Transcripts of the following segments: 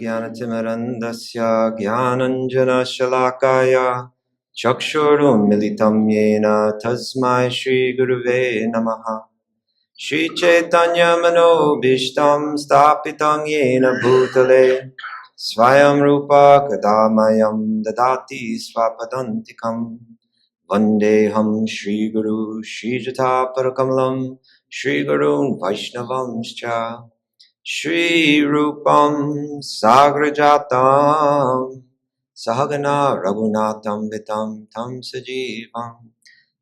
Ajnanatimirandasya Jnananjana Shalakaya Chakshurunmilitam Yena Tasmai Shri Guruve Namaha Shri Chaitanya Manobishtam Stapitam Yena Bhutale Swayam Rupa Kadamayam Dadati Swapadantikam Vandeham Shri Guru Shri Jata Parakamalam Shri Gurun Vaishnavamscha Shri Rupam Sagrajatam Sahagana Raghunatam Vitam Tam Sajivam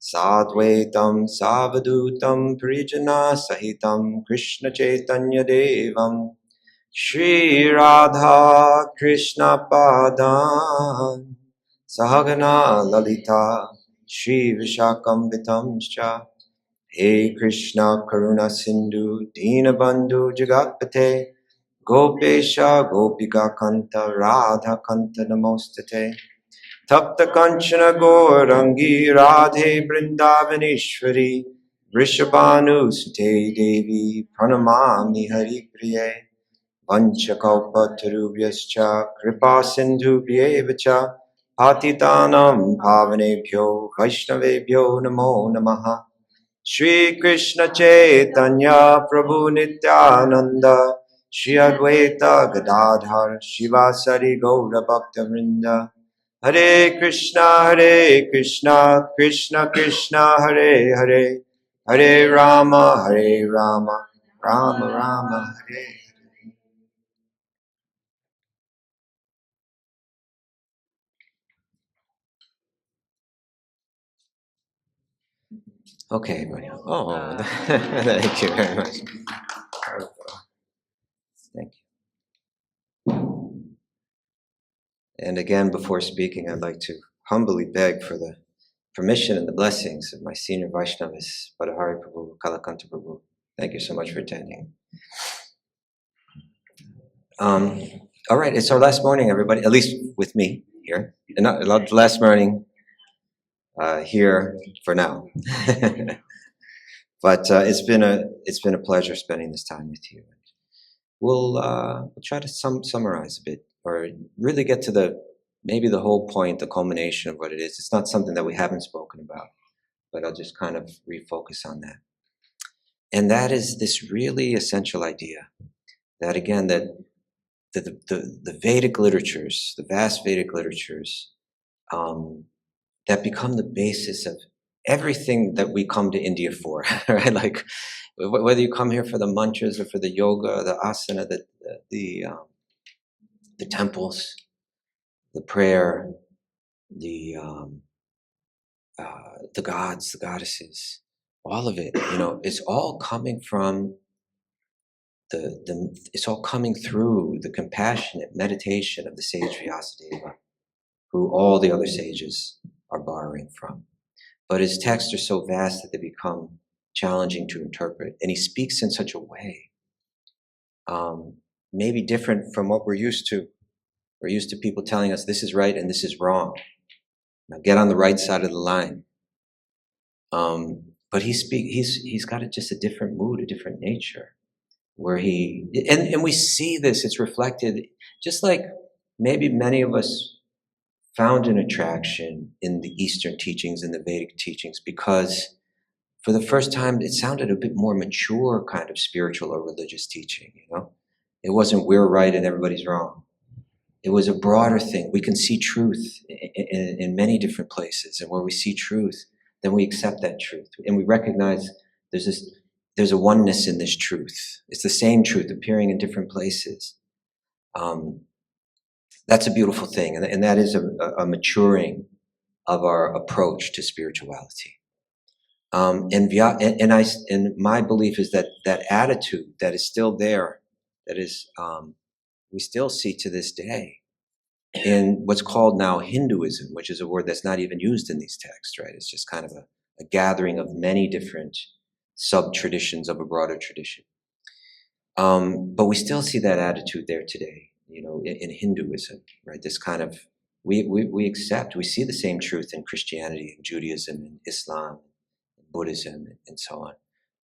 Sadvaitam Savadutam Prijana Sahitam Krishna Chaitanya Devam Shri Radha Krishna Padan Sahagana Lalita Shri Vishakam Vitamscha He Krishna Karuna Sindhu Dinabandhu Jagatpate Gopesha Gopika Kanta Radha Kanta Namostate Tapta Kanchana Gaurangi Radhe Brindavaneshwari Vrishabhanu Sute Devi Pranamami Hari Priye Vanchakalpatarubhyascha Kripa Sindhubhyevacha Patitanam Bhavanebhyo Vaishnavebhyo Namo Namaha Shri Krishna Chaitanya Prabhu Nityananda Shri Advaita Gadadhar Shivasari Gaura Bhakta Vrinda Hare Krishna Krishna Krishna Hare Hare Hare Rama Rama Rama Hare. Okay, everybody. Oh, thank you very much. Thank you. And again, before speaking, I'd like to humbly beg for the permission and the blessings of my senior Vaishnavas, Padahari Prabhu, Kalakanta Prabhu. Thank you so much for attending. All right, it's our last morning, everybody, at least with me here. And not last morning here for now. But it's been a pleasure spending this time with you. We'll try to summarize a bit, or really get to maybe the whole point, the culmination of what it is. It's not something that we haven't spoken about, but I'll just kind of refocus on that. And that is this really essential idea that, again, that the Vedic literatures, the vast Vedic literatures, that become the basis of everything that we come to India for, right? Like, whether you come here for the mantras or for the yoga, the asana, the temples, the prayer, the gods, the goddesses, all of it, it's all coming from it's all coming through the compassionate meditation of the sage Vyasadeva, who all the other sages are borrowing from. But his texts are so vast that they become challenging to interpret. And he speaks in such a way, maybe different from what we're used to. We're used to people telling us this is right and this is wrong. Now get on the right side of the line. But he's got just a different mood, a different nature, where and we see this, it's reflected, just like maybe many of us found an attraction in the Eastern teachings and the Vedic teachings, because for the first time it sounded a bit more mature kind of spiritual or religious teaching. It wasn't we're right and everybody's wrong. It was a broader thing. We can see truth in many different places, and where we see truth, then we accept that truth, and we recognize there's a oneness in this truth. It's the same truth appearing in different places. That's a beautiful thing, and that is a maturing of our approach to spirituality. And my belief is that attitude that is still there, that is we still see to this day in what's called now Hinduism, which is a word that's not even used in these texts, right? It's just kind of a gathering of many different sub-traditions of a broader tradition. But we still see that attitude there today, in Hinduism, right? This kind of, we see the same truth in Christianity and Judaism and Islam, and Buddhism, and so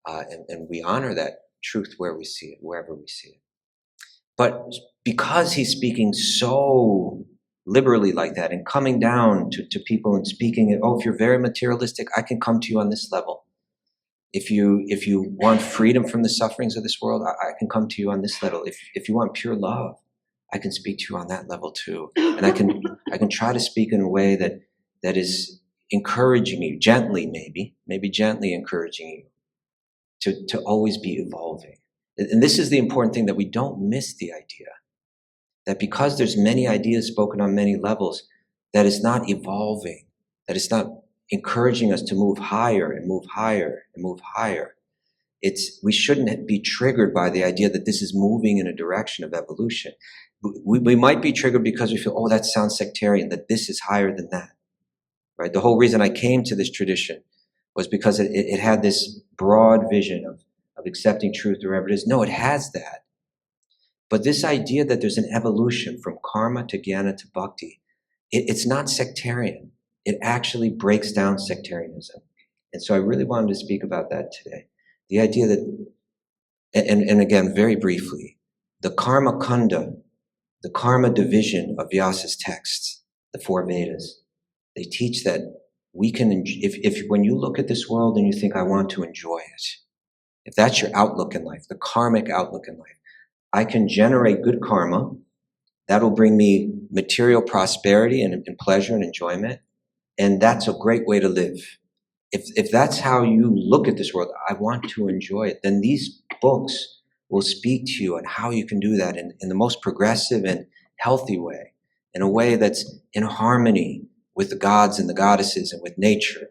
on. And we honor that truth where we see it, wherever we see it. But because he's speaking so liberally like that and coming down to people and speaking it, oh, if you're very materialistic, I can come to you on this level. If you want freedom from the sufferings of this world, I can come to you on this level. If you want pure love, I can speak to you on that level too. And I can try to speak in a way that is encouraging you, gently maybe gently encouraging you to always be evolving. And this is the important thing, that we don't miss the idea that because there's many ideas spoken on many levels, that it's not evolving, that it's not encouraging us to move higher and move higher and move higher. We shouldn't be triggered by the idea that this is moving in a direction of evolution. We might be triggered because we feel, oh, that sounds sectarian, that this is higher than that, right? The whole reason I came to this tradition was because it had this broad vision of accepting truth wherever it is. No, it has that. But this idea that there's an evolution from karma to jnana to bhakti, it's not sectarian. It actually breaks down sectarianism. And so I really wanted to speak about that today. The idea that, and again, very briefly, the karma kanda, the karma division of Vyasa's texts, the four Vedas, they teach that we can, if when you look at this world and you think, I want to enjoy it, if that's your outlook in life, the karmic outlook in life, I can generate good karma. That'll bring me material prosperity and pleasure and enjoyment. And that's a great way to live. If that's how you look at this world, I want to enjoy it, then these books will speak to you on how you can do that in the most progressive and healthy way, in a way that's in harmony with the gods and the goddesses and with nature,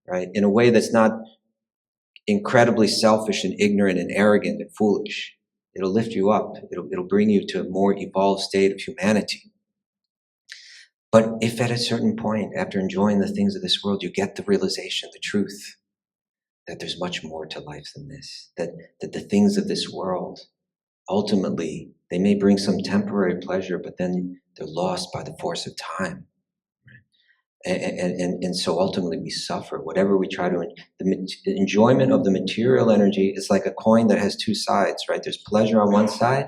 right? In a way that's not incredibly selfish and ignorant and arrogant and foolish. It'll lift you up. It'll bring you to a more evolved state of humanity. But if at a certain point, after enjoying the things of this world, you get the realization, the truth, that there's much more to life than this, that the things of this world, ultimately, they may bring some temporary pleasure, but then they're lost by the force of time. And so ultimately we suffer. Whatever we try to, the enjoyment of the material energy is like a coin that has two sides, right? There's pleasure on one side,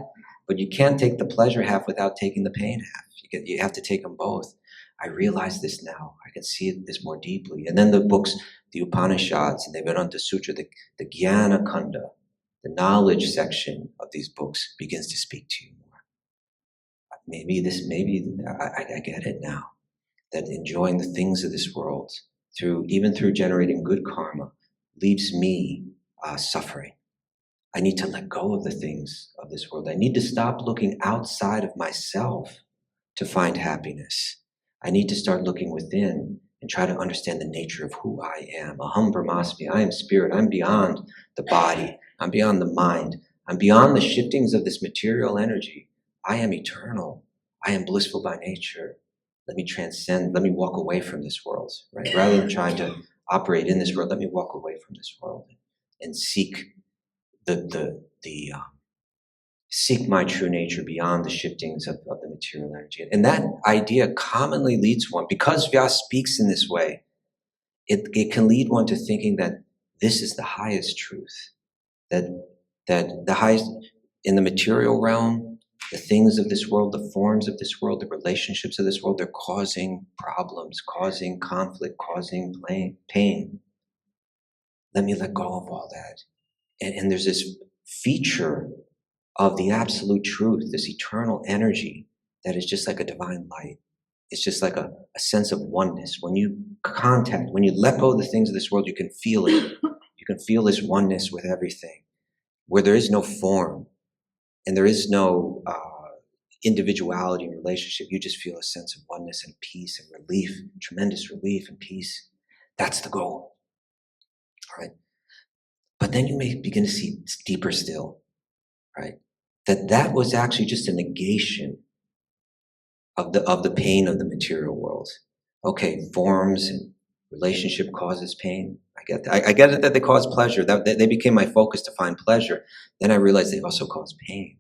but you can't take the pleasure half without taking the pain half. You have to take them both. I realize this now. I can see this more deeply. And then the books, the Upanishads and the Vedanta Sutra, the Jnana Kanda, the knowledge section of these books begins to speak to you more. I get it now. That enjoying the things of this world, even through generating good karma, leaves me suffering. I need to let go of the things of this world. I need to stop looking outside of myself to find happiness. I need to start looking within and try to understand the nature of who I am. Aham Brahmasmi, I am spirit. I'm beyond the body. I'm beyond the mind. I'm beyond the shiftings of this material energy. I am eternal. I am blissful by nature. Let me transcend, let me walk away from this world, right? Rather than trying to operate in this world, let me walk away from this world and seek seek my true nature beyond the shiftings of the material energy. And that idea commonly leads one, because Vyasa speaks in this way, it can lead one to thinking that this is the highest truth, that the highest in the material realm, the things of this world, the forms of this world, the relationships of this world, they're causing problems, causing conflict, causing pain. Let me let go of all that. And there's this feature of the absolute truth, this eternal energy that is just like a divine light. It's just like a sense of oneness. When you let go of the things of this world, you can feel it. You can feel this oneness with everything, where there is no form. And there is no individuality in relationship. You just feel a sense of oneness and peace and relief, tremendous relief and peace. That's the goal. All right. But then you may begin to see deeper still, right? That was actually just a negation of the pain of the material world. Okay, forms and relationship causes pain. I get that. I get it that they cause pleasure. That they became my focus to find pleasure. Then I realized they also cause pain.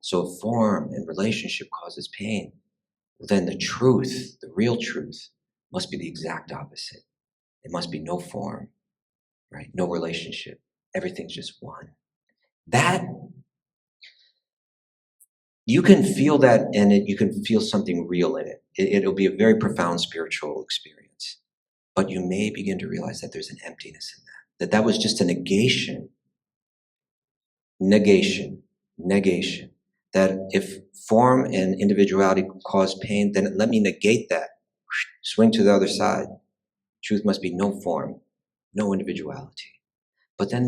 So if form and relationship causes pain, then the truth, the real truth, must be the exact opposite. It must be no form, right? No relationship. Everything's just one. That you can feel that in it. You can feel something real in it. It'll be a very profound spiritual experience. But you may begin to realize that there's an emptiness in that. That was just a negation. That if form and individuality cause pain, then let me negate that. Swing to the other side. Truth must be no form, no individuality. But then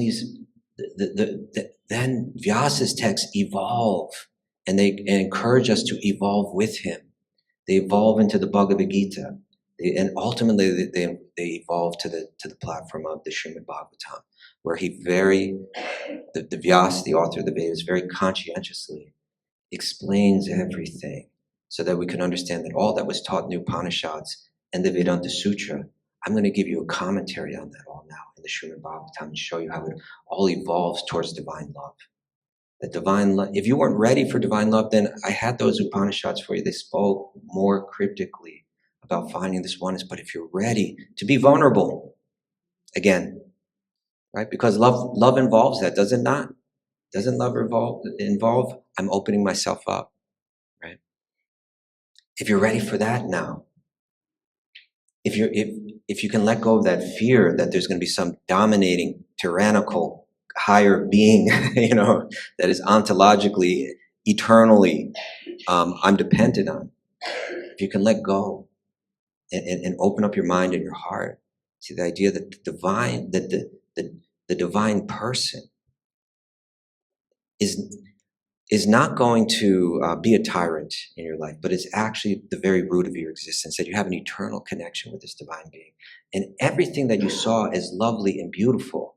then Vyasa's texts evolve, and they encourage us to evolve with him. They evolve into the Bhagavad Gita, and ultimately they evolve to the platform of the Srimad Bhagavatam, where the Vyasa, the author of the Vedas, very conscientiously explains everything, so that we can understand that all that was taught in the Upanishads and the Vedanta Sutra. I'm going to give you a commentary on that all now in the Srimad Bhagavatam and show you how it all evolves towards divine love. That divine love, if you weren't ready for divine love, then I had those Upanishads for you. They spoke more cryptically about finding this oneness. But if you're ready to be vulnerable, again, right? Because love involves that, does it not? Doesn't love involve I'm opening myself up, right? If you're ready for that now, if you can let go of that fear that there's going to be some dominating, tyrannical, higher being, that is ontologically, eternally, I'm dependent on. If you can let go and open up your mind and your heart to the idea that the divine person is not going to be a tyrant in your life, but it's actually the very root of your existence, that you have an eternal connection with this divine being. And everything that you saw as lovely and beautiful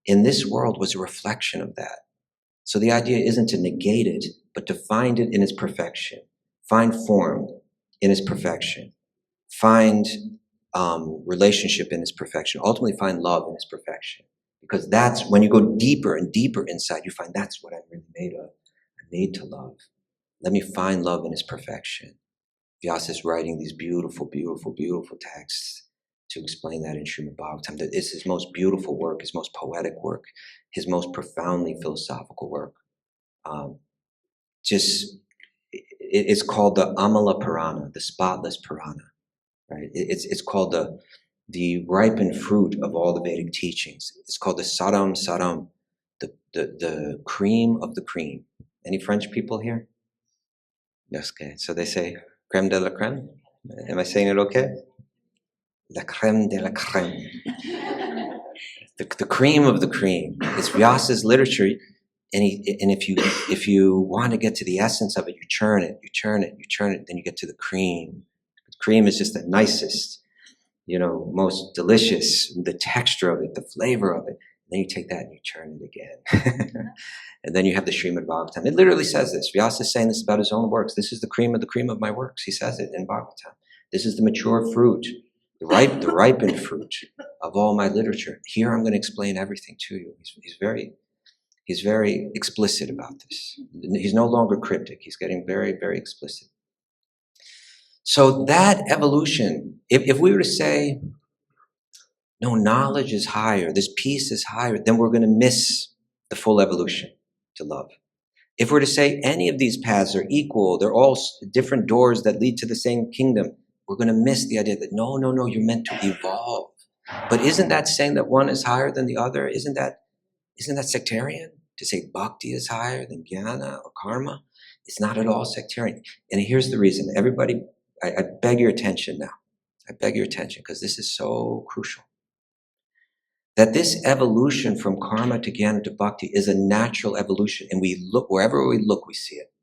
in this world was a reflection of that. So the idea isn't to negate it, but to find it in its perfection, find form in its perfection, find relationship in its perfection, ultimately find love in its perfection. Because that's when you go deeper and deeper inside, you find that's what I'm really made of. I'm made to love. Let me find love in its perfection. Vyasa is writing these beautiful, beautiful, beautiful texts to explain that in Srimad Bhagavatam. That it's his most beautiful work, his most poetic work, his most profoundly philosophical work. It's called the Amala Purana, the spotless Purana, right? It's called the ripened fruit of all the Vedic teachings. It's called the Saram, the cream of the cream. Any French people here? Yes, okay. So they say crème de la crème. Am I saying it okay? La crème de la crème. The cream of the cream. It's Vyasa's literature, and if you want to get to the essence of it, you churn it, then you get to the cream. The cream is just the nicest, most delicious, the texture of it, the flavor of it. Then you take that and you churn it again. And then you have the Srimad Bhagavatam. It literally says this. Vyasa is saying this about his own works. This is the cream of my works. He says it in Bhagavatam. This is the mature fruit, the ripened fruit of all my literature. Here I'm going to explain everything to you. He's very explicit about this. He's no longer cryptic. He's getting very, very explicit. So that evolution, if we were to say, no, knowledge is higher, this peace is higher, then we're going to miss the full evolution to love. If we're to say any of these paths are equal, they're all different doors that lead to the same kingdom, we're going to miss the idea that no, you're meant to evolve. But isn't that saying that one is higher than the other? Isn't that sectarian? To say bhakti is higher than jnana or karma? It's not at all sectarian. And here's the reason. Everybody, I beg your attention now. I beg your attention because this is so crucial. That this evolution from karma to jnana to bhakti is a natural evolution. And we look, wherever we look, we see it.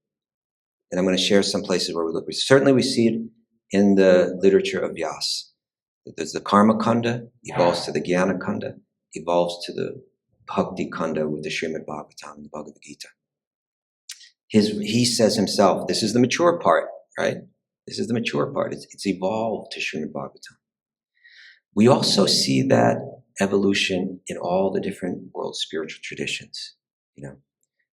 And I'm going to share some places where we look. Certainly we see it in the literature of Vyasa. There's the karma kanda, evolves to the jnana kanda, evolves to the bhakti kanda with the Srimad Bhagavatam and the Bhagavad Gita. He says himself, this is the mature part, right? This is the mature part. It's evolved to Srimad Bhagavatam. We also see that evolution in all the different world spiritual traditions.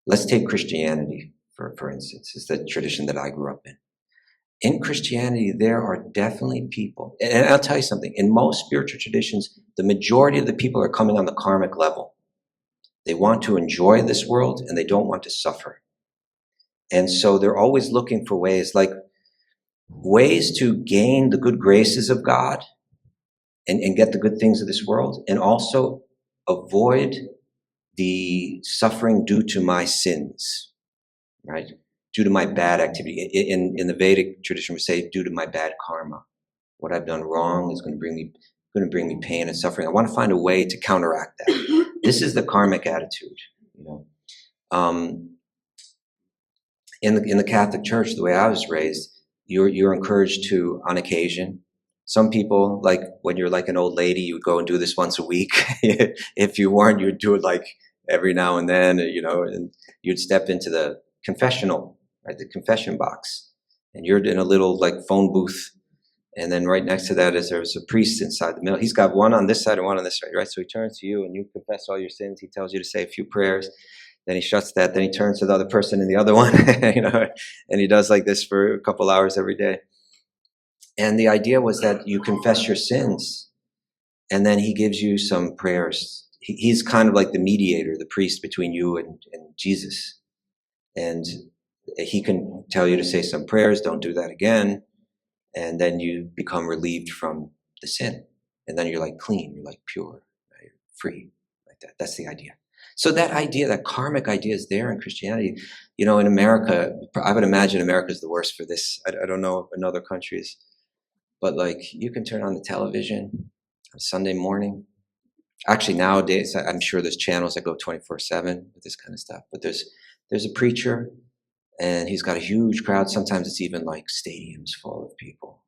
Let's take Christianity, for instance. It's the tradition that I grew up in. In Christianity, there are definitely people, and I'll tell you something, in most spiritual traditions, the majority of the people are coming on the karmic level. They want to enjoy this world and they don't want to suffer. And so they're always looking for ways to gain the good graces of God and get the good things of this world, and also avoid the suffering due to my sins, right? Due to my bad activity. In the Vedic tradition, we say due to my bad karma. What I've done wrong is going to bring me pain and suffering. I want to find a way to counteract that. This is the karmic attitude, you know. In the Catholic Church, the way I was raised, you're encouraged to, on occasion. Some people, like when you're like an old lady, you would go and do this once a week. If you weren't, you'd do it like every now and then, you know, and you'd step into the confessional, right, the confession box, and you're in a little like phone booth, and then right next to that there's a priest inside the middle. He's got one on this side and one on this side, right? So he turns to you and you confess all your sins. He tells you to say a few prayers. Then he shuts that. Then he turns to the other person in the other one, you know, and he does like this for a couple hours every day. And the idea was that you confess your sins, and then he gives you some prayers. He's kind of like the mediator, the priest between you and Jesus. And he can tell you to say some prayers, don't do that again. And then you become relieved from the sin. And then you're like clean, you're like pure, right? Free, like that. That's the idea. So that idea, that karmic idea is there in Christianity. You know, in America, I would imagine America is the worst for this. I don't know in other countries. But like you can turn on the television on Sunday morning. Actually, nowadays, I'm sure there's channels that go 24/7 with this kind of stuff. But there's a preacher, and he's got a huge crowd. Sometimes it's even like stadiums full of people.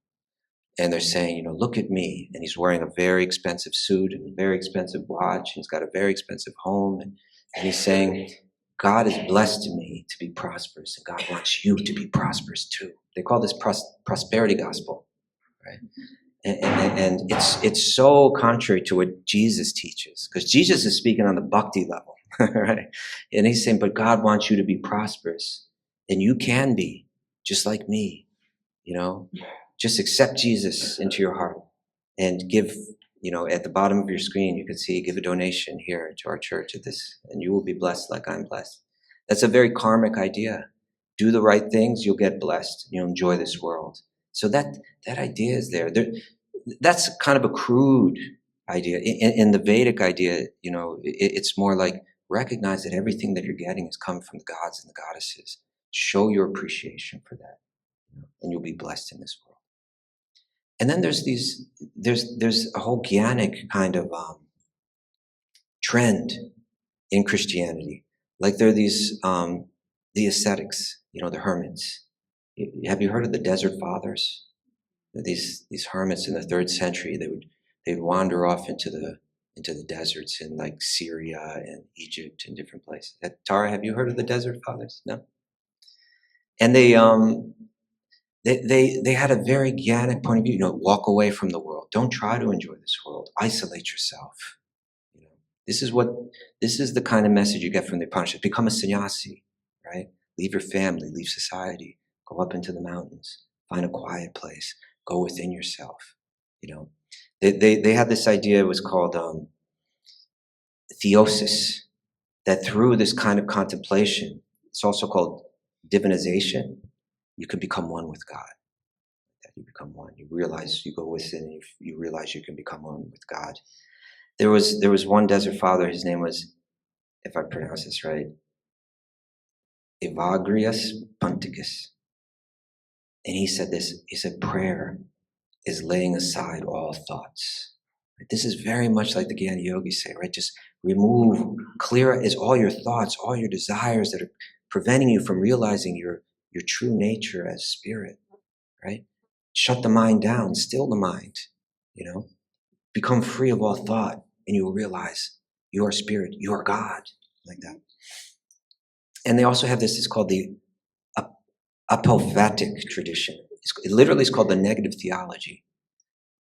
And they're saying, you know, look at me. And he's wearing a very expensive suit and a very expensive watch. He's got a very expensive home. And he's saying, God has blessed me to be prosperous, and God wants you to be prosperous too. They call this prosperity gospel, right? And it's so contrary to what Jesus teaches, because Jesus is speaking on the bhakti level, right? And he's saying, but God wants you to be prosperous, and you can be just like me, you know? Just accept Jesus into your heart and give, you know, at the bottom of your screen, you can see, give a donation here to our church at this, and you will be blessed like I'm blessed. That's a very karmic idea. Do the right things, you'll get blessed. You'll enjoy this world. So that idea is there. That's kind of a crude idea. In the Vedic idea, you know, it's more like recognize that everything that you're getting is coming from the gods and the goddesses. Show your appreciation for that, and you'll be blessed in this world. And then there's a whole Jnanic kind of trend in Christianity. Like there are these the ascetics, you know, the hermits. Have you heard of the Desert Fathers? These hermits in the 3rd century, they'd wander off into the deserts in like Syria and Egypt and different places. Tara, have you heard of the Desert Fathers? No. And they had a very Jnanic point of view. You know, walk away from the world. Don't try to enjoy this world. Isolate yourself. You know, this is the kind of message you get from the Upanishads. Become a sannyasi, right? Leave your family, leave society, go up into the mountains, find a quiet place, go within yourself. You know, they had this idea. It was called theosis. That through this kind of contemplation, it's also called divinization, you can become one with God. That you become one. You realize, you go within, and you realize you can become one with God. There was one desert father. His name was, if I pronounce this right, Evagrius Ponticus. And he said this. He said, prayer is laying aside all thoughts. This is very much like the Jnana Yogis say, right? Just remove, clear is all your thoughts, all your desires that are preventing you from realizing your true nature as spirit, right? Shut the mind down, still the mind, you know? Become free of all thought, and you will realize you are spirit, you are God, like that. And they also have this, it's called the apophatic tradition. It literally is called the negative theology,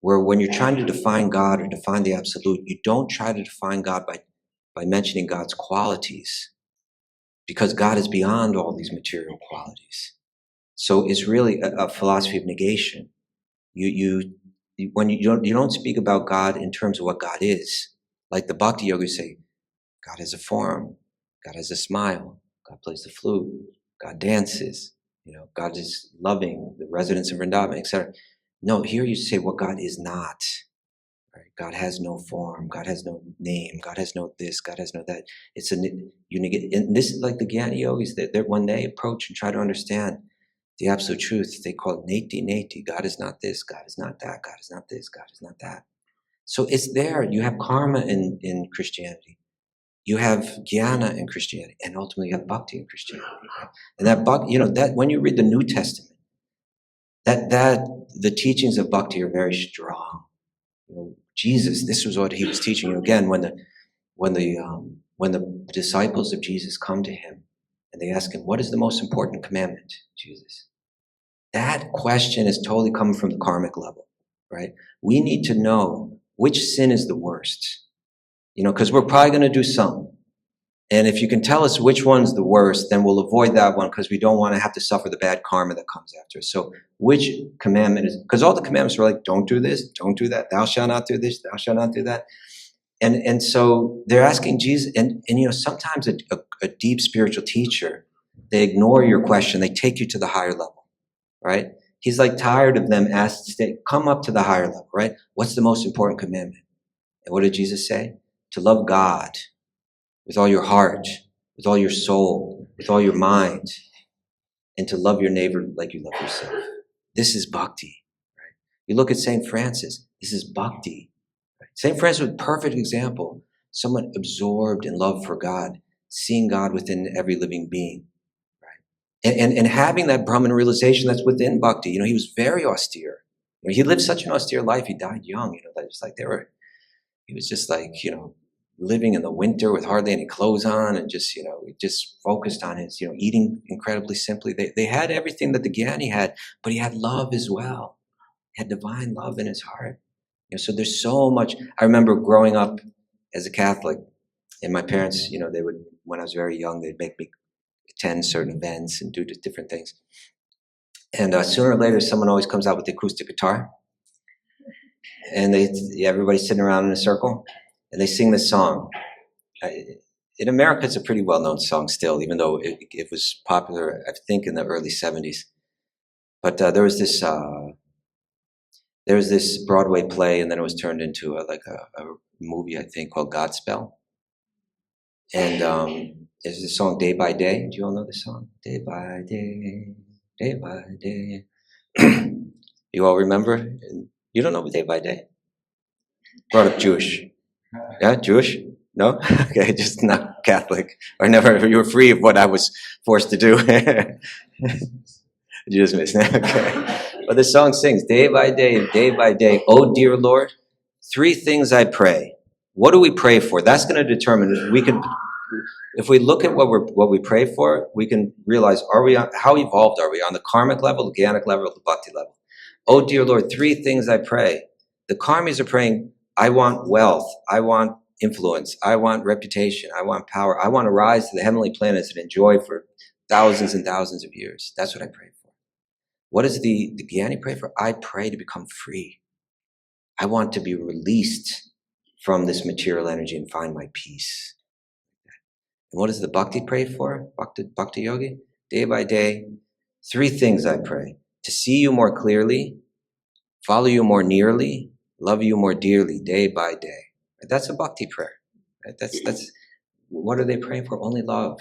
where when you're trying to define God or define the absolute, you don't try to define God by mentioning God's qualities, because God is beyond all these material qualities. So it's really a philosophy of negation. When you don't speak about God in terms of what God is, like the Bhakti Yoga say, God has a form, God has a smile, God plays the flute, God dances. God is loving, the residents of Vrindavan, etc. No, here you say what God is not. Right? God has no form. God has no name. God has no this. God has no that. It's and this is like the Jnana yogis that when they approach and try to understand the absolute truth, they call it neti neti. God is not this. God is not that. God is not this. God is not that. So it's there. You have karma in Christianity. You have jnana in Christianity, and ultimately you have bhakti in Christianity. Right? And that bhakti, that when you read the New Testament, that the teachings of bhakti are very strong. Jesus, this was what he was teaching. Again, when the disciples of Jesus come to him and they ask him, "What is the most important commandment, Jesus?" That question is totally coming from the karmic level, right? We need to know which sin is the worst, because we're probably going to do some. And if you can tell us which one's the worst, then we'll avoid that one because we don't want to have to suffer the bad karma that comes after us. So which commandment is, because all the commandments are like, don't do this, don't do that, thou shalt not do this, thou shalt not do that. And so they're asking Jesus, and sometimes a deep spiritual teacher, they ignore your question, they take you to the higher level, right? He's like tired of them come up to the higher level, right? What's the most important commandment? And what did Jesus say? To love God with all your heart, with all your soul, with all your mind, and to love your neighbor like you love yourself. This is bhakti, right? You look at St. Francis, this is bhakti. Right? St. Francis was a perfect example, someone absorbed in love for God, seeing God within every living being, right? And having that Brahman realization that's within bhakti. He was very austere. He lived such an austere life, he died young, that was like he was just like, living in the winter with hardly any clothes on and just focused on his, eating incredibly simply. They had everything that the Jnani had, but he had love as well. He had divine love in his heart. So there's so much. I remember growing up as a Catholic, and my parents, they would, when I was very young, they'd make me attend certain events and do different things. And sooner or later, someone always comes out with the acoustic guitar, and everybody's sitting around in a circle, and they sing this song. In America, it's a pretty well-known song still, even though it was popular, I think, in the early 70s. But there was this Broadway play, and then it was turned into a movie, I think, called Godspell. And there's this song, Day by Day. Do you all know this song? Day by day, day by day. You all remember? You don't know Day by Day? Brought up Jewish. Yeah, Jewish? No? Okay, just not Catholic. Or never, you were free of what I was forced to do. You just missed it. Okay. But the song sings, day by day, oh dear Lord, 3 things I pray. What do we pray for? That's going to determine if we look at what we pray for, we can realize, how evolved are we? On the karmic level, the jnanic level, the bhakti level. Oh dear Lord, 3 things I pray. The karmis are praying, I want wealth, I want influence, I want reputation, I want power, I want to rise to the heavenly planets and enjoy for thousands and thousands of years. That's what I pray for. What does the Jnani pray for? I pray to become free. I want to be released from this material energy and find my peace. And what does the Bhakti pray for? Bhakti Yogi? Day by day, 3 things I pray. To see you more clearly, follow you more nearly, love you more dearly, day by day. Right? That's a Bhakti prayer. Right? That's what are they praying for? Only love,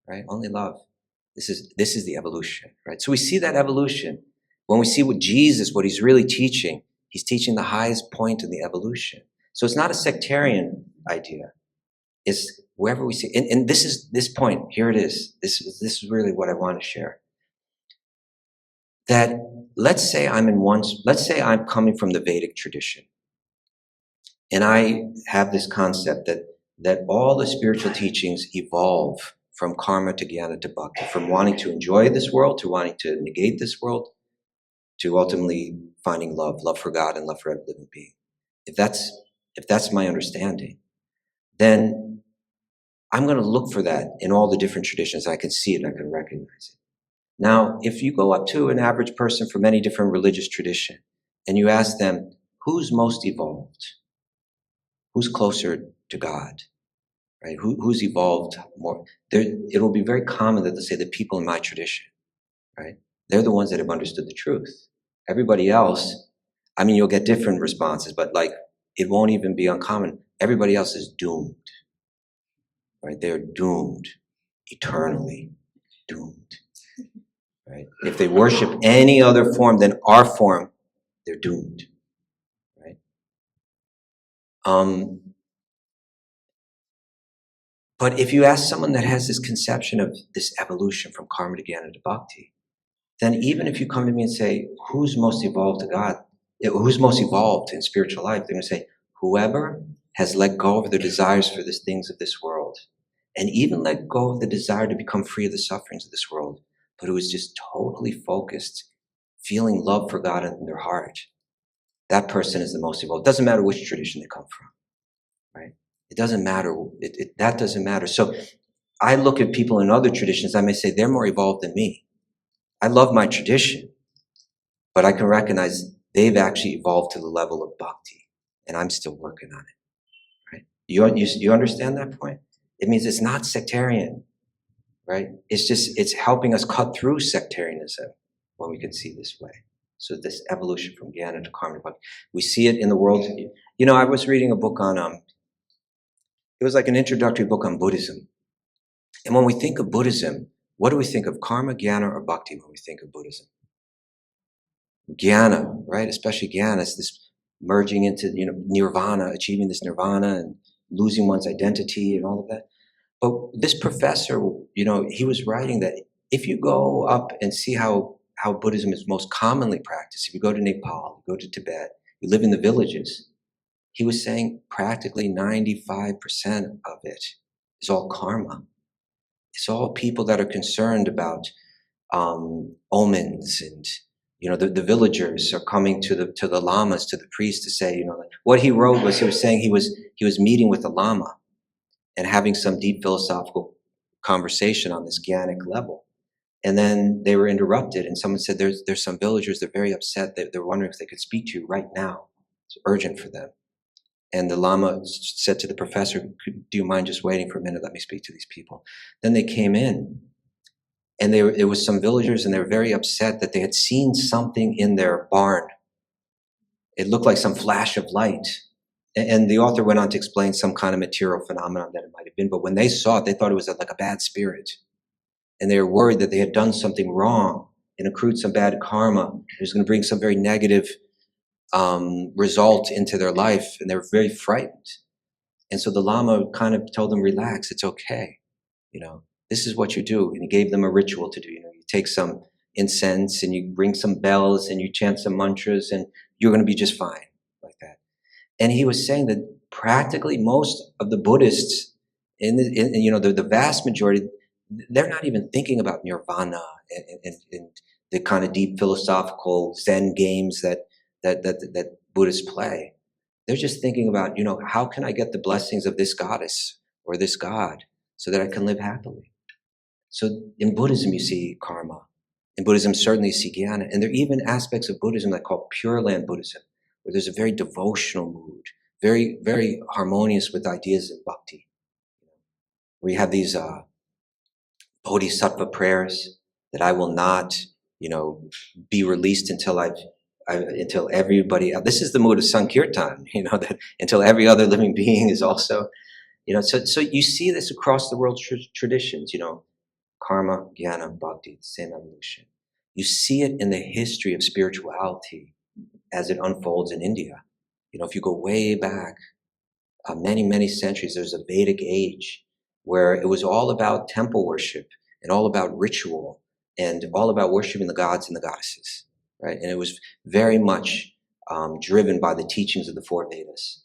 right? Only love. This is the evolution, right? So we see that evolution. When we see what he's really teaching, he's teaching the highest point in the evolution. So it's not a sectarian idea. It's wherever we see, and this point, here it is. This is really what I want to share. That let's say I'm coming from the Vedic tradition. And I have this concept that all the spiritual teachings evolve from karma to jnana to bhakti, from wanting to enjoy this world to wanting to negate this world, to ultimately finding love for God and love for every living being. If that's my understanding, then I'm going to look for that in all the different traditions. I can see it, I can recognize it. Now, if you go up to an average person from any different religious tradition and you ask them, who's most evolved? Who's closer to God? right? Who's evolved more? It'll be very common that they'll say the people in my tradition, right? They're the ones that have understood the truth. Everybody else, I mean, you'll get different responses, but like, it won't even be uncommon. Everybody else is doomed, right? They're doomed, eternally doomed, right? If they worship any other form than our form, they're doomed, right? But if you ask someone that has this conception of this evolution from karma to jnana to bhakti, then even if you come to me and say, who's most evolved to God, who's most evolved in spiritual life, they're going to say, whoever has let go of the desires for the things of this world, and even let go of the desire to become free of the sufferings of this world, but who is just totally focused, feeling love for God in their heart, that person is the most evolved. It doesn't matter which tradition they come from, right? It doesn't matter. That doesn't matter. So I look at people in other traditions, I may say they're more evolved than me. I love my tradition, but I can recognize they've actually evolved to the level of bhakti, and I'm still working on it, right? You understand that point? It means it's not sectarian, right? It's helping us cut through sectarianism when we can see this way. So this evolution from jnana to karma to bhakti. We see it in the world. I was reading a book on, it was like an introductory book on Buddhism. And when we think of Buddhism, what do we think of, karma, jnana, or bhakti when we think of Buddhism? Jnana, right? Especially jnana is this merging into, nirvana, achieving this nirvana and losing one's identity and all of that. But this professor, he was writing that if you go up and see how Buddhism is most commonly practiced, if you go to Nepal, you go to Tibet, you live in the villages, he was saying practically 95% of it is all karma. It's all people that are concerned about omens, and the villagers are coming to the lamas, to the priest, to say, what he wrote was, he was saying he was meeting with the lama and having some deep philosophical conversation on this jnanic level, and then they were interrupted, and someone said, there's some villagers, they're very upset, they're wondering if they could speak to you right now. It's urgent for them. And the lama said to the professor, do you mind just waiting for a minute? Let me speak to these people. Then they came in, and there was some villagers, and they were very upset that they had seen something in their barn. It looked like some flash of light. And the author went on to explain some kind of material phenomenon that it might have been. But when they saw it, they thought it was like a bad spirit. And they were worried that they had done something wrong and accrued some bad karma. It was going to bring some very negative result into their life. And they were very frightened. And so the lama kind of told them, relax, it's okay. This is what you do. And he gave them a ritual to do. You take some incense and you ring some bells and you chant some mantras, and you're going to be just fine, like that. And he was saying that practically most of the Buddhists, the vast majority, they're not even thinking about nirvana and the kind of deep philosophical Zen games that Buddhists play. They're just thinking about, how can I get the blessings of this goddess or this god so that I can live happily? So in Buddhism, you see karma. In Buddhism, certainly you see jnana. And there are even aspects of Buddhism that call Pure Land Buddhism, where there's a very devotional mood, very, very harmonious with ideas of bhakti, where you have these bodhisattva prayers that I will not, be released until until everybody, this is the mood of Sankirtan, that until every other living being is also, so you see this across the world traditions, karma, jnana, bhakti, the same evolution. You see it in the history of spirituality as it unfolds in India. If you go way back, many, many centuries, there's a Vedic age where it was all about temple worship and all about ritual and all about worshiping the gods and the goddesses, right? And it was very much driven by the teachings of the four Vedas.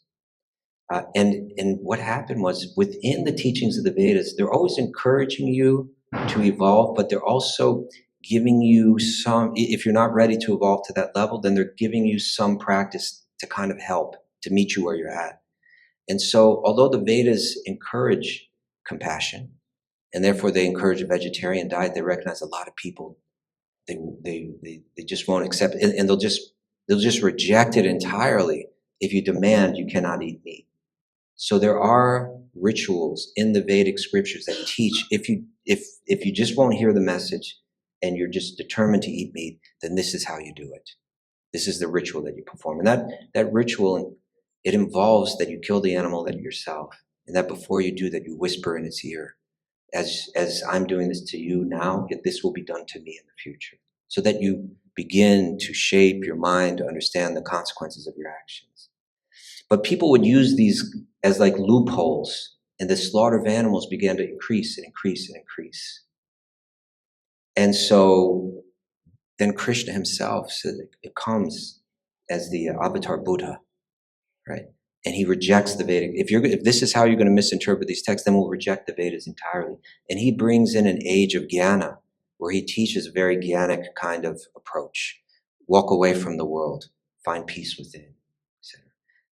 And what happened was, within the teachings of the Vedas, they're always encouraging you to evolve, but they're also giving you some, if you're not ready to evolve to that level, then they're giving you some practice to kind of help to meet you where you're at. And so, although the Vedas encourage compassion, and therefore they encourage a vegetarian diet, they recognize a lot of people, they just won't accept it, and they'll just reject it entirely if you demand you cannot eat meat. So there are rituals in the Vedic scriptures that teach, if you just won't hear the message and you're just determined to eat meat, then this is how you do it. This is the ritual that you perform. And that ritual, it involves that you kill the animal that yourself, and that before you do that, you whisper in its ear, as I'm doing this to you now, yet this will be done to me in the future. So that you begin to shape your mind to understand the consequences of your actions. But people would use these as like loopholes, and the slaughter of animals began to increase and increase and increase. And so then Krishna himself said it comes as the avatar Buddha, right? And he rejects the Vedic. If this is how you're going to misinterpret these texts, then we'll reject the Vedas entirely. And he brings in an age of jnana, where he teaches a very jnanic kind of approach. Walk away from the world, find peace within, etc.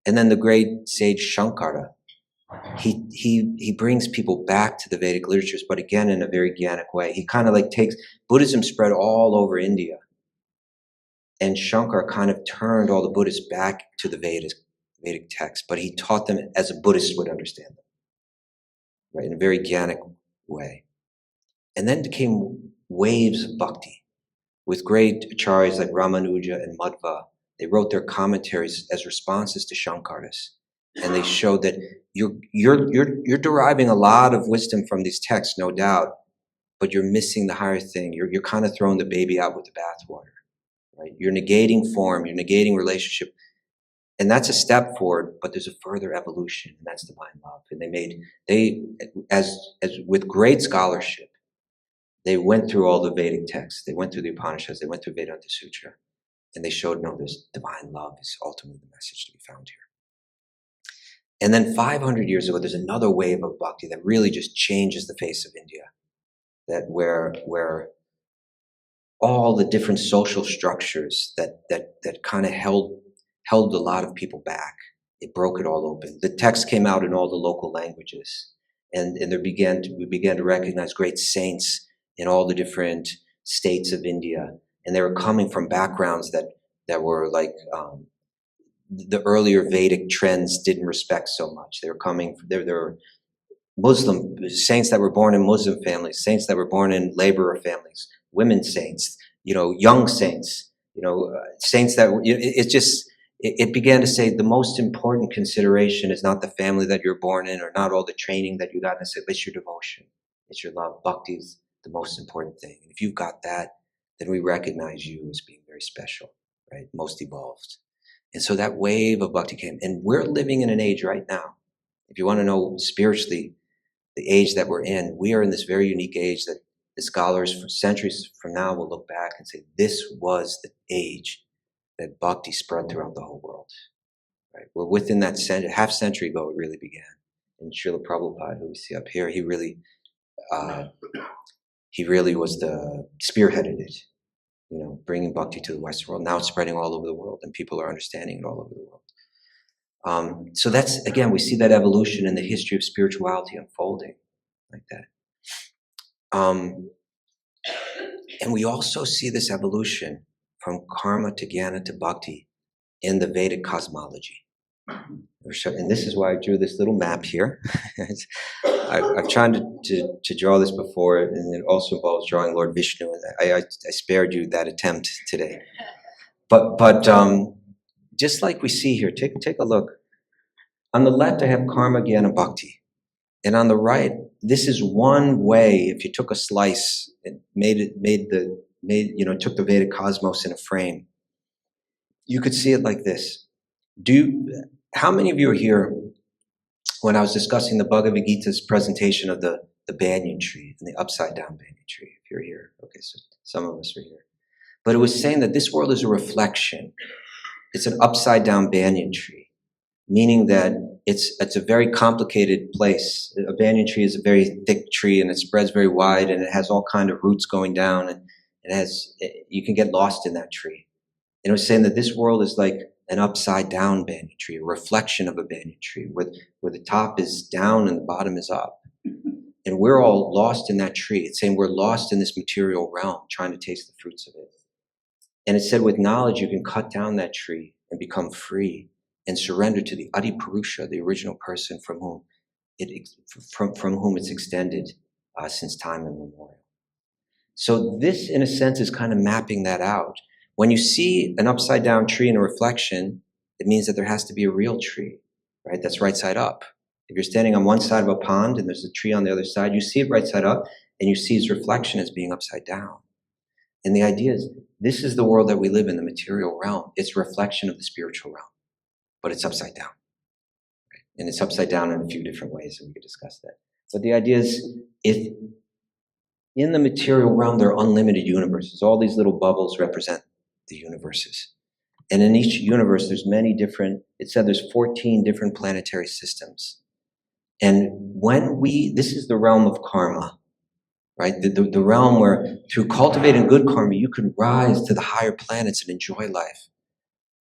And then the great sage Shankara, he brings people back to the Vedic literatures, but again in a very jnanic way. He kind of like takes Buddhism spread all over India, and Shankara kind of turned all the Buddhists back to the Vedic texts, but he taught them as a Buddhist would understand them, right, in a very jnanic way. And then came waves of bhakti with great acharyas like Ramanuja and Madhva. They wrote their commentaries as responses to Shankara's, and they showed that you're deriving a lot of wisdom from these texts, no doubt, but you're missing the higher thing. You're kind of throwing the baby out with the bathwater, right? You're negating form, you're negating relationship. And that's a step forward, but there's a further evolution, and that's divine love. And they as with great scholarship, they went through all the Vedic texts, they went through the Upanishads, they went through Vedanta Sutra, and they showed, no, there's divine love is ultimately the message to be found here. And then 500 years ago, there's another wave of bhakti that really just changes the face of India, that where all the different social structures that kind of held a lot of people back. It broke it all open. The text came out in all the local languages, and we began to recognize great saints in all the different states of India, and they were coming from backgrounds that were like the earlier Vedic trends didn't respect so much. They were coming. There were Muslim saints that were born in Muslim families, saints that were born in laborer families, women saints, young saints, saints that were, it began to say the most important consideration is not the family that you're born in or not all the training that you got, it's your devotion, it's your love. Bhakti is the most important thing. And if you've got that, then we recognize you as being very special, right? Most evolved. And so that wave of bhakti came. And we're living in an age right now, if you want to know spiritually the age that we're in, we are in this very unique age that the scholars for centuries from now will look back and say, this was the age that bhakti spread throughout the whole world. Right? We're within that half century ago it really began. And Srila Prabhupada, who we see up here, he really was the spearheaded it, bringing bhakti to the Western world. Now it's spreading all over the world, and people are understanding it all over the world. So that's, again, we see that evolution in the history of spirituality unfolding like that. And we also see this evolution from karma to jnana to bhakti in the Vedic cosmology. And this is why I drew this little map here. I've tried to draw this before, and it also involves drawing Lord Vishnu. I spared you that attempt today. But just like we see here, take a look. On the left, I have karma, jnana, bhakti. And on the right, this is one way, if you took a slice and took the Vedic cosmos in a frame, you could see it like this. How many of you are here when I was discussing the Bhagavad Gita's presentation of the banyan tree and the upside down banyan tree? If you're here, okay, so some of us are here. But it was saying that this world is a reflection. It's an upside down banyan tree, meaning that it's a very complicated place. A banyan tree is a very thick tree, and it spreads very wide, and it has all kind of roots going down, and you can get lost in that tree. And it was saying that this world is like an upside down banyan tree, a reflection of a banyan tree, where the top is down and the bottom is up. And we're all lost in that tree. It's saying we're lost in this material realm, trying to taste the fruits of it. And it said with knowledge, you can cut down that tree and become free and surrender to the Adi Purusha, the original person from whom it's extended since time immemorial. So this, in a sense, is kind of mapping that out. When you see an upside down tree in a reflection, it means that there has to be a real tree, right? That's right side up. If you're standing on one side of a pond and there's a tree on the other side, you see it right side up and you see its reflection as being upside down. And the idea is, this is the world that we live in, the material realm. It's a reflection of the spiritual realm, but it's upside down. Right? And it's upside down in a few different ways, and we could discuss that. But the idea is, if in the material realm, there are unlimited universes. All these little bubbles represent the universes. And in each universe, there's many different, it said there's 14 different planetary systems. And this is the realm of karma, right? The realm where through cultivating good karma, you can rise to the higher planets and enjoy life.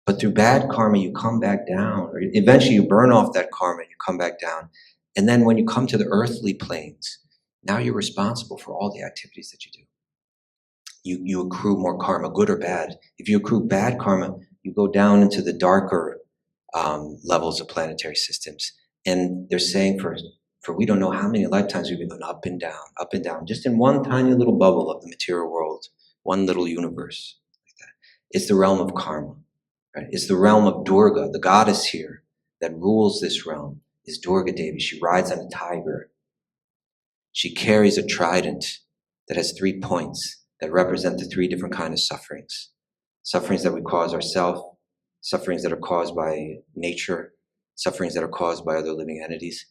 But through bad karma, you come back down, or eventually you burn off that karma and you come back down. And then when you come to the earthly planes, now you're responsible for all the activities that you do. You accrue more karma, good or bad. If you accrue bad karma, you go down into the darker levels of planetary systems. And they're saying for we don't know how many lifetimes we've been going up and down, just in one tiny little bubble of the material world, one little universe. Like that. It's the realm of karma, right? It's the realm of Durga, the goddess here that rules this realm is Durga Devi. She rides on a tiger. She carries a trident that has 3 points that represent the 3 different kinds of sufferings. Sufferings that we cause ourselves, sufferings that are caused by nature, sufferings that are caused by other living entities.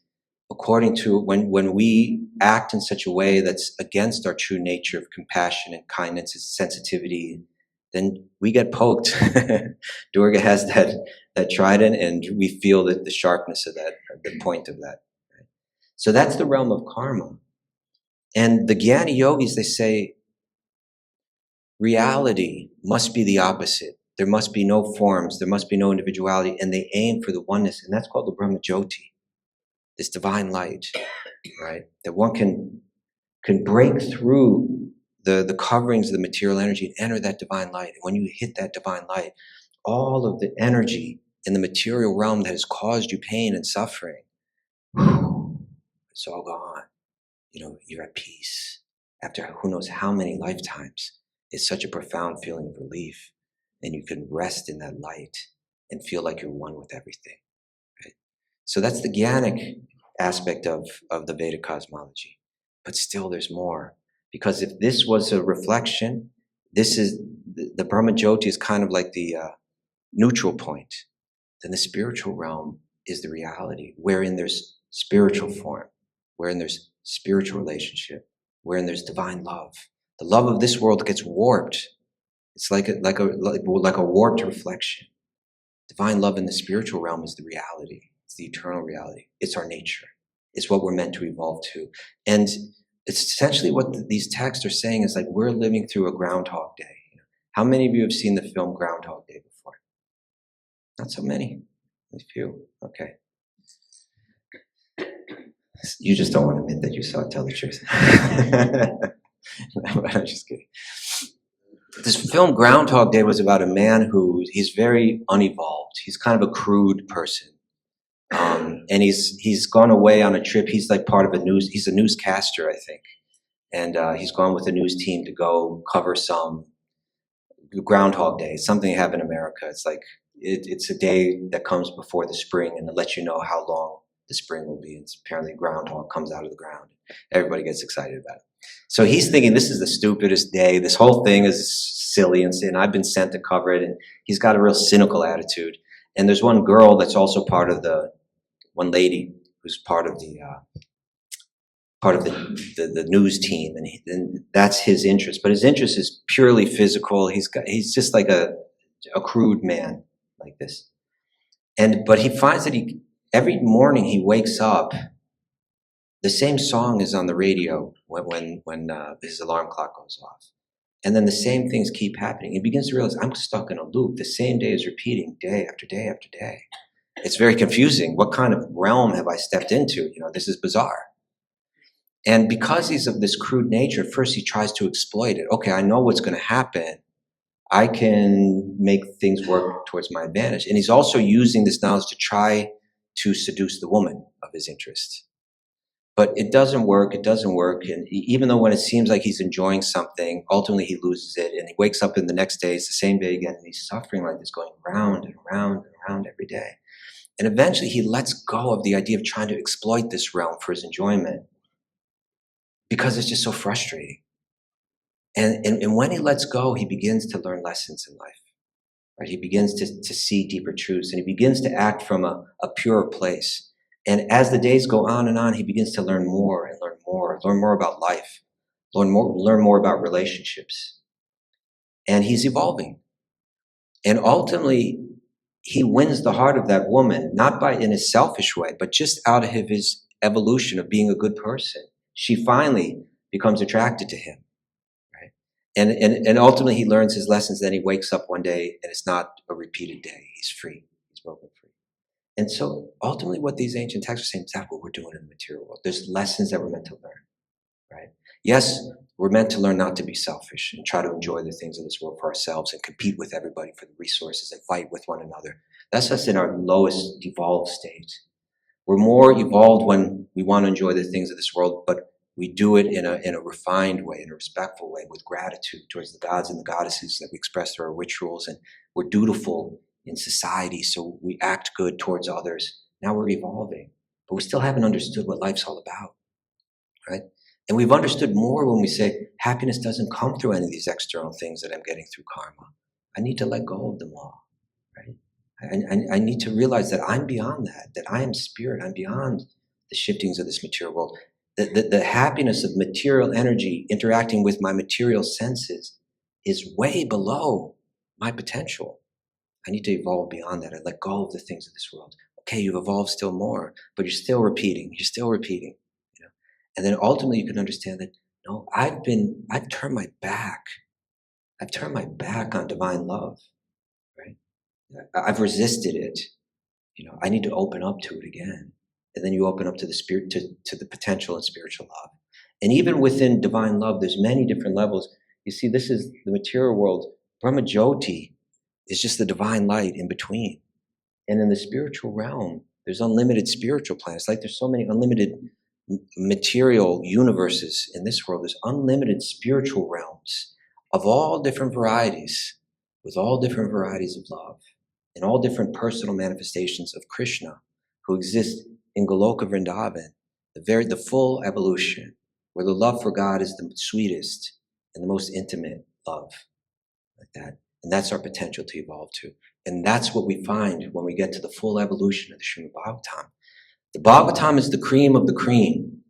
According to when we act in such a way that's against our true nature of compassion and kindness and sensitivity, then we get poked. Durga has that trident, and we feel the sharpness of that, the point of that. Right? So that's the realm of karma. And the Jnana yogis, they say, reality must be the opposite. There must be no forms. There must be no individuality. And they aim for the oneness. And that's called the Brahma Jyoti, this divine light, right? That one can break through the coverings of the material energy and enter that divine light. And when you hit that divine light, all of the energy in the material realm that has caused you pain and suffering, it's all gone. You're at peace after who knows how many lifetimes. It's such a profound feeling of relief. And you can rest in that light and feel like you're one with everything. Right? So that's the Jnanic aspect of the Vedic cosmology. But still there's more. Because if this was a reflection, this is the Brahma Jyoti is kind of like the neutral point. Then the spiritual realm is the reality, wherein there's spiritual form, wherein there's spiritual relationship, wherein there's divine love. The love of this world gets warped. It's like a warped reflection. Divine love in the spiritual realm is the reality. It's the eternal reality. It's our nature. It's what we're meant to evolve to. And it's essentially what these texts are saying is like we're living through a Groundhog Day. How many of you have seen the film Groundhog Day before? Not so many. A few. Okay. You just don't want to admit that you saw it, tell the truth. I'm just kidding. This film Groundhog Day was about a man he's very unevolved. He's kind of a crude person. And he's gone away on a trip. He's like part of he's a newscaster, I think. And he's gone with a news team to go cover some Groundhog Day. It's something they have in America. It's like, it's a day that comes before the spring and it lets you know how long the spring will be. It's apparently groundhog comes out of the ground. Everybody gets excited about it. So he's thinking this is the stupidest day. This whole thing is silly and I've been sent to cover it. And he's got a real cynical attitude. And there's one girl that's also one lady who's part of the news team, and that's his interest. But his interest is purely physical. He's just like a crude man like this. But he finds that every morning he wakes up, the same song is on the radio when his alarm clock goes off. And then the same things keep happening. He begins to realize, I'm stuck in a loop. The same day is repeating day after day after day. It's very confusing. What kind of realm have I stepped into? This is bizarre. And because he's of this crude nature, at first he tries to exploit it. Okay, I know what's going to happen. I can make things work towards my advantage. And he's also using this knowledge to try to seduce the woman of his interest. But it doesn't work. And even though when it seems like he's enjoying something, ultimately he loses it. And he wakes up in the next day, it's the same day again, and he's suffering like this, going round and round and round every day. And eventually he lets go of the idea of trying to exploit this realm for his enjoyment because it's just so frustrating. And when he lets go, he begins to learn lessons in life. Right? He begins to see deeper truths, and he begins to act from a purer place. And as the days go on, he begins to learn more and learn more about life, learn more about relationships. And he's evolving. And ultimately, he wins the heart of that woman, not in a selfish way, but just out of his evolution of being a good person. She finally becomes attracted to him. Right? And ultimately, he learns his lessons. Then he wakes up one day, and it's not a repeated day. He's free. He's broken free. And so ultimately what these ancient texts are saying is that's what we're doing in the material world. There's lessons that we're meant to learn, right? Yes, we're meant to learn not to be selfish and try to enjoy the things of this world for ourselves and compete with everybody for the resources and fight with one another. That's us in our lowest evolved state. We're more evolved when we want to enjoy the things of this world, but we do it in a refined way, in a respectful way, with gratitude towards the gods and the goddesses that we express through our rituals, and we're dutiful in society, so we act good towards others. Now we're evolving, but we still haven't understood what life's all about, right? And we've understood more when we say happiness doesn't come through any of these external things that I'm getting through karma. I need to let go of them all, right? I need to realize that I'm beyond that I am spirit. I'm beyond the shiftings of this material world. The happiness of material energy interacting with my material senses is way below my potential. I need to evolve beyond that. I let go of the things of this world. Okay, you've evolved still more, but you're still repeating. You know? And then ultimately you can understand that, no, I've turned my back. I've turned my back on divine love, right? I've resisted it. I need to open up to it again. And then you open up to the spirit, to the potential in spiritual love. And even within divine love, there's many different levels. You see, this is the material world. Brahma Jyoti is just the divine light in between. And in the spiritual realm, there's unlimited spiritual planets. Like there's so many unlimited material universes in this world. There's unlimited spiritual realms of all different varieties, with all different varieties of love, and all different personal manifestations of Krishna who exist in Goloka Vrindavan, the full evolution, where the love for God is the sweetest and the most intimate love, like that. And that's our potential to evolve to. And that's what we find when we get to the full evolution of the Srimad Bhagavatam. The Bhagavatam is the cream of the cream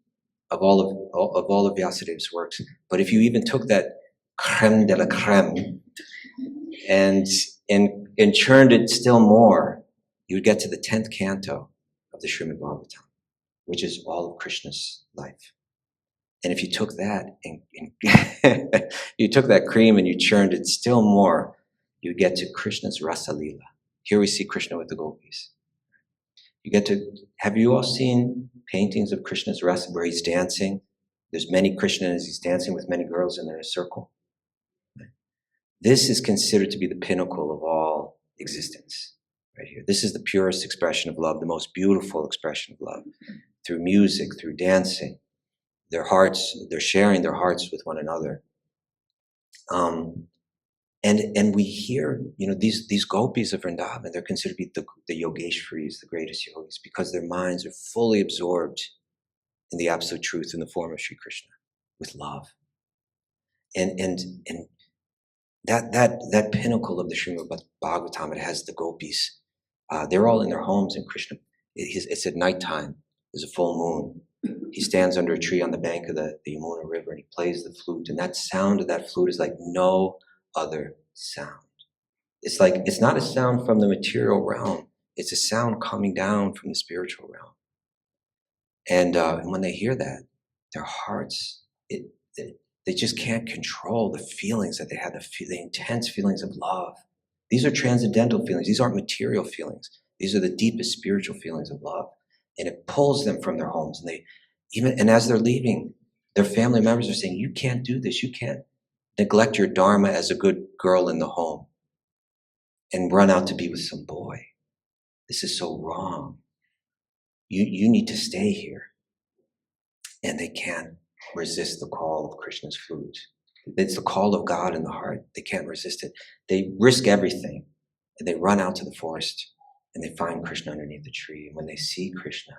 of all of Vyasadev's works. But if you even took that creme de la creme and churned it still more, you would get to the 10th canto of the Srimad Bhagavatam, which is all of Krishna's life. And if you took that and you took that cream and you churned it still more, you get to Krishna's Rasa Leela. Here we see Krishna with the gopis. Have you all seen paintings of Krishna's Rasa where he's dancing? There's many Krishnas, he's dancing with many girls and they're in a circle. This is considered to be the pinnacle of all existence, right here. This is the purest expression of love, the most beautiful expression of love, through music, through dancing. They're sharing their hearts with one another. And we hear, these gopis of Vrindavan, they're considered to be the Yogeshwaris, the greatest yogis, because their minds are fully absorbed in the absolute truth in the form of Sri Krishna, with love. And that pinnacle of the Srimad Bhagavatam, it has the gopis. They're all in their homes, and Krishna, it's at nighttime, there's a full moon. He stands under a tree on the bank of the Yamuna River and he plays the flute, and that sound of that flute is like no other sound. It's not a sound from the material realm. It's a sound coming down from the spiritual realm. And when they hear that, their hearts, they just can't control the feelings that they have, the intense feelings of love. These are transcendental feelings. These aren't material feelings. These are the deepest spiritual feelings of love. And it pulls them from their homes. And as they're leaving, their family members are saying, you can't do this. You can't neglect your dharma as a good girl in the home and run out to be with some boy. This is so wrong. You need to stay here. And they can't resist the call of Krishna's flute. It's the call of God in the heart. They can't resist it. They risk everything, and they run out to the forest, and they find Krishna underneath the tree. And when they see Krishna,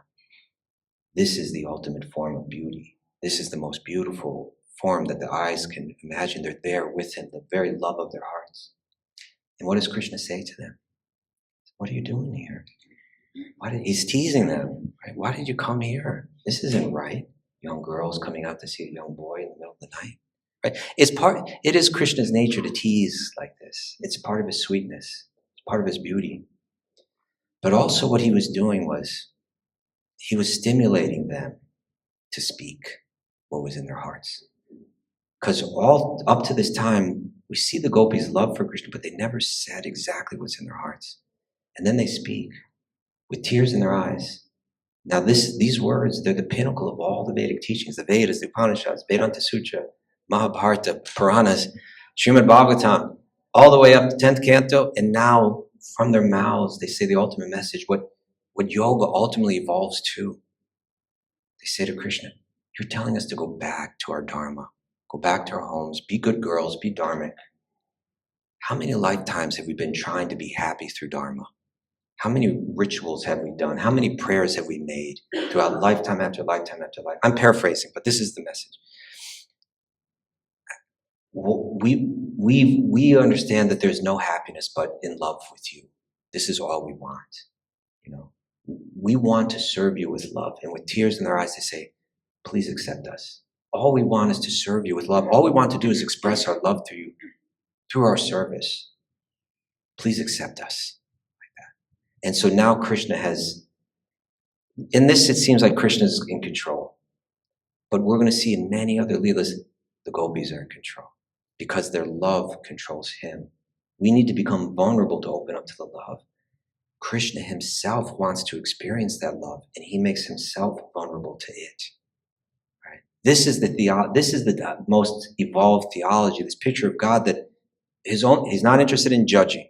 this is the ultimate form of beauty. This is the most beautiful form that the eyes can imagine. They're there with him, the very love of their hearts. And what does Krishna say to them? What are you doing here? He's teasing them, right? Why did you come here? This isn't right. Young girls coming out to see a young boy in the middle of the night, right? It is Krishna's nature to tease like this. It's part of his sweetness. It's part of his beauty. But also what he was doing was, he was stimulating them to speak what was in their hearts. Because all up to this time, we see the gopis' love for Krishna, but they never said exactly what's in their hearts. And then they speak with tears in their eyes. Now these words, they're the pinnacle of all the Vedic teachings, the Vedas, the Upanishads, Vedanta Sutra, Mahabharata, Puranas, Srimad Bhagavatam, all the way up to 10th canto, and now from their mouths, they say the ultimate message, what yoga ultimately evolves to. They say to Krishna, you're telling us to go back to our dharma, go back to our homes, be good girls, be dharmic. How many lifetimes have we been trying to be happy through dharma? How many rituals have we done? How many prayers have we made throughout lifetime after lifetime after lifetime? I'm paraphrasing, but this is the message. We understand that there's no happiness but in love with you. This is all we want. We want to serve you with love, and with tears in their eyes, they say, please accept us. All we want is to serve you with love. All we want to do is express our love to you through our service. Please accept us. And so now Krishna has, in this it seems like Krishna is in control. But we're going to see in many other leelas, the gopis are in control because their love controls him. We need to become vulnerable to open up to the love. Krishna himself wants to experience that love, and he makes himself vulnerable to it. Right? This is the most evolved theology, this picture of God that he's not interested in judging.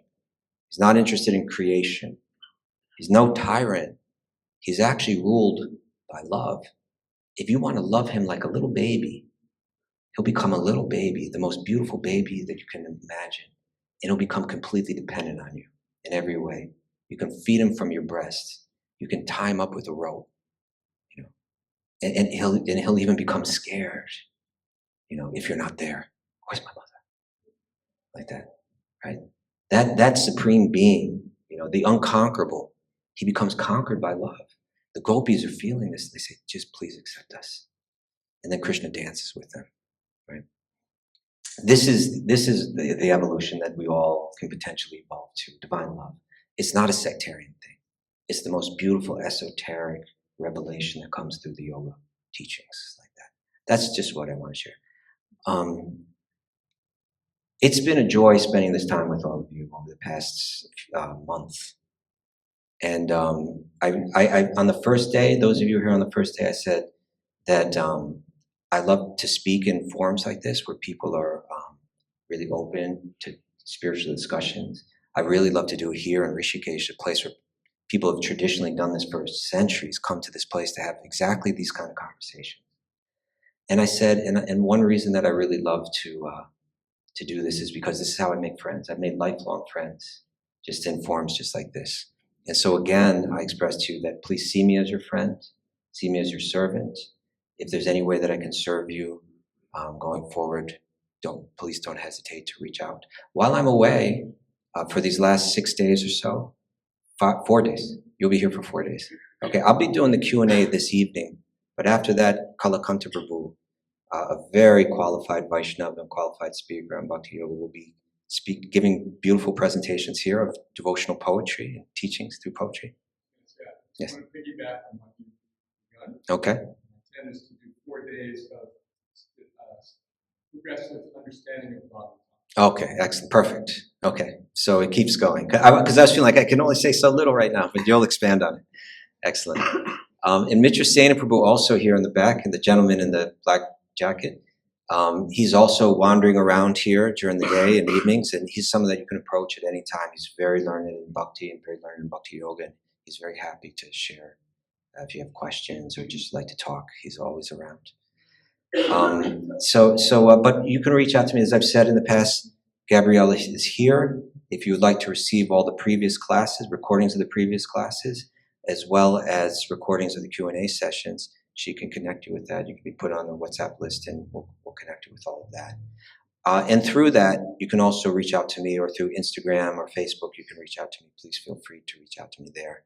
He's not interested in creation. He's no tyrant. He's actually ruled by love. If you want to love him like a little baby, he'll become a little baby, the most beautiful baby that you can imagine. And he'll become completely dependent on you in every way. You can feed him from your breast. You can tie him up with a rope, and he'll even become scared, if you're not there. Where's my mother? Like that, right? That supreme being, the unconquerable, he becomes conquered by love. The gopis are feeling this. They say, just please accept us. And then Krishna dances with them, right? This is the evolution that we all can potentially evolve to, divine love. It's not a sectarian thing. It's the most beautiful esoteric revelation that comes through the yoga teachings like that. That's just what I want to share. It's been a joy spending this time with all of you over the past month. And I on the first day, those of you here on the first day, I said that I love to speak in forums like this where people are really open to spiritual discussions. I really love to do it here in Rishikesh, a place where people have traditionally done this for centuries, come to this place to have exactly these kind of conversations. And I said, and one reason that I really love to do this is because this is how I make friends. I've made lifelong friends just in forums just like this. And so again, I express to you that please see me as your friend, see me as your servant. If there's any way that I can serve you going forward, please don't hesitate to reach out. While I'm away for these last 6 days or so, 4 days, you'll be here for 4 days. Okay, I'll be doing the Q&A this evening, but after that, Kalakanta Prabhu, a very qualified Vaishnava and qualified speaker on Bhakti Yoga, will be giving beautiful presentations here of devotional poetry and teachings through poetry. Yes. I want to piggyback on what you've done. Okay. The intent is to do 4 days of progressive understanding of Bhagavatam. Okay, excellent, perfect. Okay, so it keeps going. Because I was feeling like I can only say so little right now, but you'll expand on it. Excellent. And Mitra Sena Prabhu also here in the back, and the gentleman in the black jacket, He's also wandering around here during the day and evenings, and he's someone that you can approach at any time. He's very learned in Bhakti and very learned in Bhakti Yoga. And he's very happy to share. If you have questions or just like to talk, he's always around. But you can reach out to me. As I've said in the past, Gabrielle is here. If you would like to receive all the previous classes, recordings of the previous classes, as well as recordings of the Q&A sessions, she can connect you with that. You can be put on the WhatsApp list and we'll connect you with all of that. And through that, you can also reach out to me, or through Instagram or Facebook, you can reach out to me. Please feel free to reach out to me there.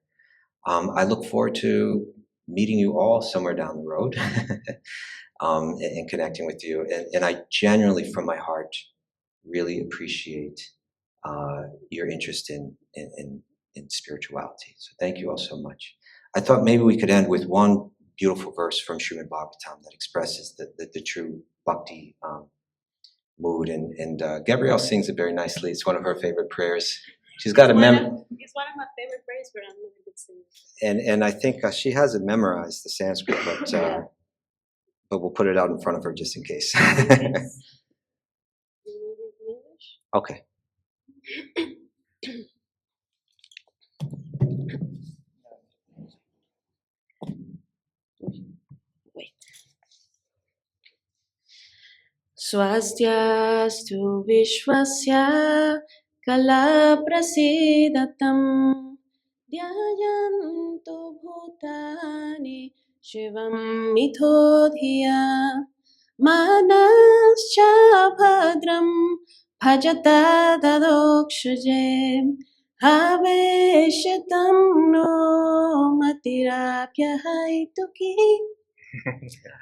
I look forward to meeting you all somewhere down the road and connecting with you. And I genuinely, from my heart, really appreciate your interest in spirituality. So thank you all so much. I thought maybe we could end with one beautiful verse from Srimad Bhagavatam that expresses the true bhakti mood. And Gabrielle sings it very nicely. It's one of her favorite prayers. She's got a It's one of my favorite prayers, but I'm not a good singer. And I think she has it memorized, the Sanskrit, but we'll put it out in front of her just in case. Yes. You read it in English? Okay. Wait. Swastyastu vishwasya kala prasidatam dhyayantu bhutani shivam mithodhiya manascha bhadram bhajata dadokshuje haveshatam no matirapyahaituki.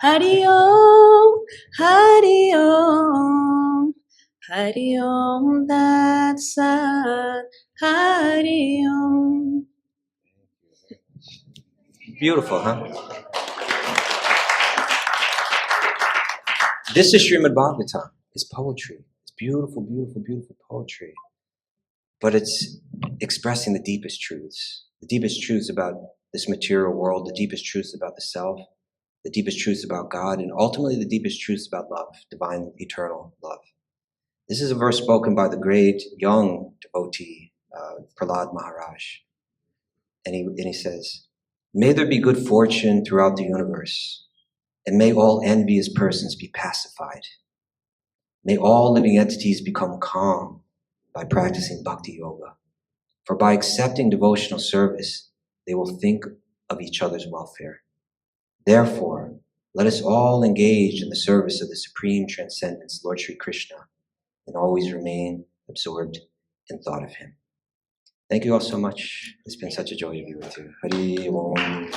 Hari Om, Hari Om, Hari Om, that's Hari Om. Beautiful, huh? This is Srimad Bhagavatam. It's poetry. It's beautiful, beautiful, beautiful poetry. But it's expressing the deepest truths about this material world, the deepest truths about the self, the deepest truths about God, and ultimately the deepest truths about love, divine, eternal love. This is a verse spoken by the great young devotee, Prahlad Maharaj. And he says, "May there be good fortune throughout the universe, and may all envious persons be pacified. May all living entities become calm by practicing Bhakti Yoga. For by accepting devotional service, they will think of each other's welfare. Therefore, let us all engage in the service of the Supreme Transcendence, Lord Sri Krishna, and always remain absorbed in thought of Him." Thank you all so much. It's been such a joy to be with you. Hari Om.